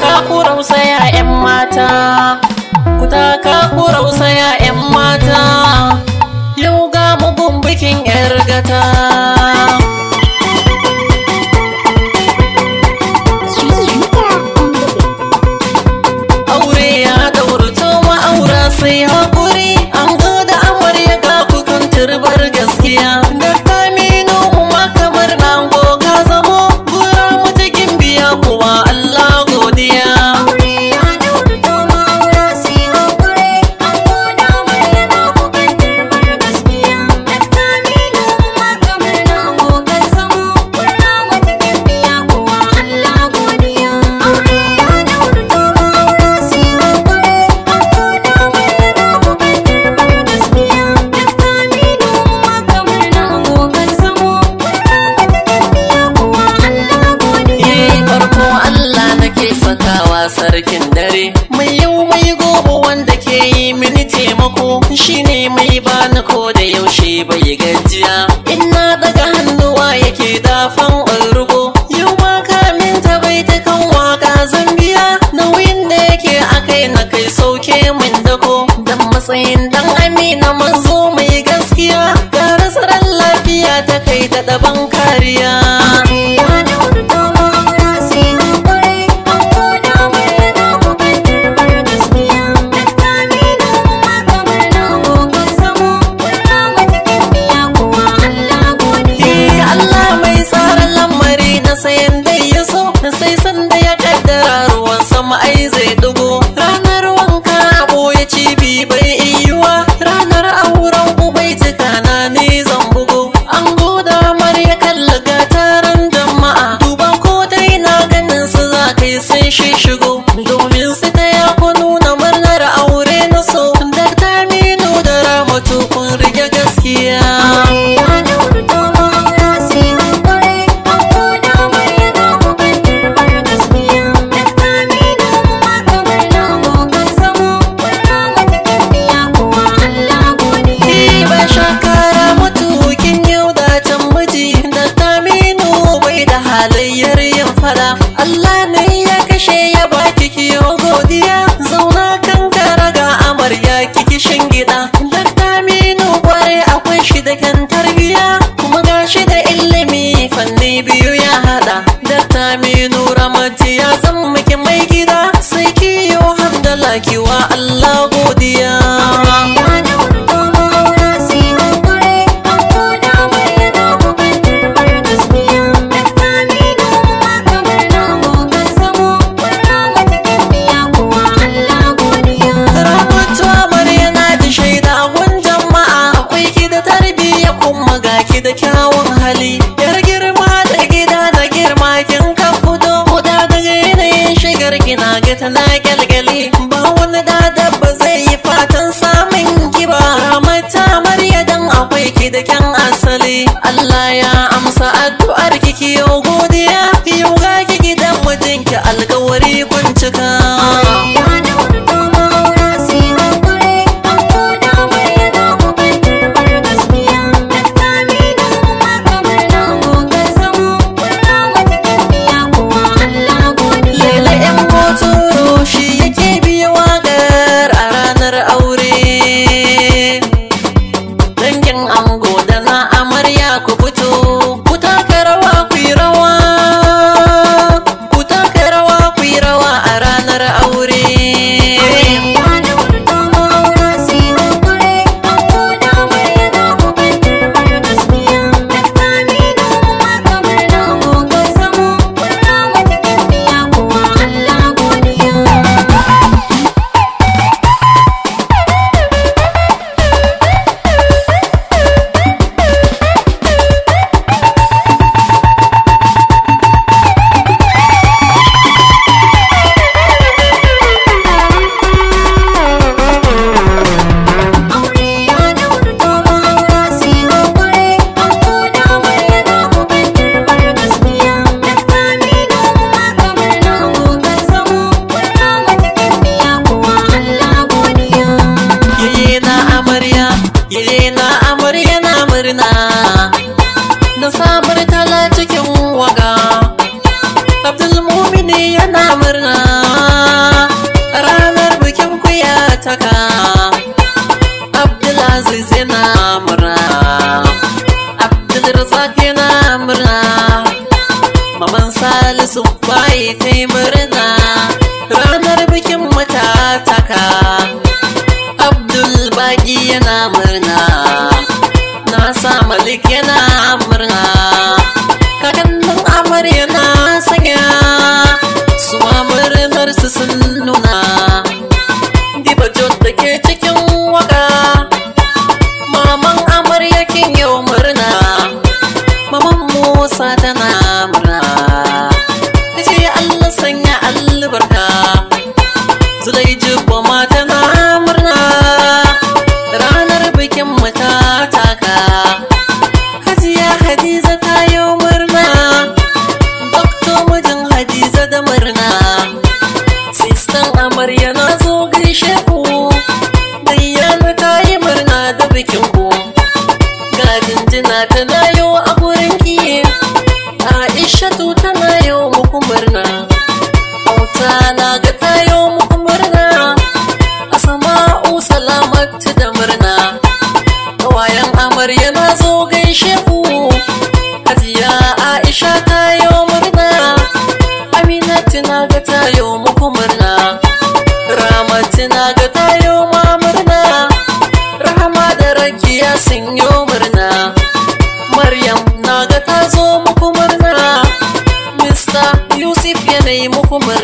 taka ku rausaya 'yan mata, ku taka ku rausaya 'yan mata, yau ga mugun bikin 'yar gata. Aure ya daurto ma'aura sai haƙuri, an da amarya ga kukan turbar gaskiya. Da kamino kuma kamar nango ka zamo, gura mutu gimbiya kuwa Allah godiya. Sarkin dare mai yau mai gobe wanda ke yi mini taimako, shine mai bani ko da yaushe bai gajiya. Ina daga hannuwa yake dafan rugo, yau ma kamin ta bai ta kan waka zambiya. Nauyin da yake akai na kai sauke min dako, dan matsayin dan amina manzo mai gaskiya. Ga rasarar lafiya ta kai ta daban kariya. Sai sanda ya kaddara ruwan sama ai zai dugo, ranar wanka boye cibi bai iyuwa, ranar auren ubai tukana ne zan bugo. An goda marya kalla ga taron jama'a, duba ko dai na ganin su za kai sun shigo, domin su ta ya ku nuna murnar aure na so. Da Taminu da Ramatu kun rige gaskiya. Allah ne ya kashe ya baki kiyo godiya, zauna kan karaga amarya kiki shingida. Da Taminu kware akwai shi da kan tarbiya, kuma gashi da ilimi fanni biyu ya hada. Da Taminu Ramatu ya zan miki mai gida, sai kiyo hamdala kiwa Allah godiya. Da kyawun hali, yar girma da gida da girma kin ka fito, kuda daga yanayin shigar gina ga tana gyalgyali. Ba wani da ba zai yi fatan samun ki ba. Ramata Marya dan akwai ki da kyan asali, Allah ya amsa addu'ar ki kiyo godiya. Yau ga ki gidan mijinki alkawari kun cika. murna Salisu bayi ta yi murna ranar bikin matataka. Abdul Baki yana murna, Nasa Malik yana murna, kakannin Amar yana sanya su ma murnar su sun nuna. Diba Jot da ke cikin waka, maman Amar yakin yau murna, maman Musa tana murna, tace Allah sanya albarka. Zulai Jibbo ma tana murna ranar bikin matataka. Hajiya Hadiza ta yi murna, Dokto mijin Hadiza da murna, sistan amarya na zo gaishe ku, Dayyana ta yi murna da bikin ku, ga jinjina tana yau a gurin ki, Aishatu tana yau muku murna, Auta na ga ta yau muku murna, Asma'u Salamatu da murna, kawayen amarya na zo gaishe ku, Hajiya Aisha ta yau murna, Aminatu na ga ta yau muku murna, Ramatu na ga ta yau ma murna, Rahama da Rakiya sun yau murna, Maryam na ga ta zo muku murna, Mr. Yusuf yanayi muku murna.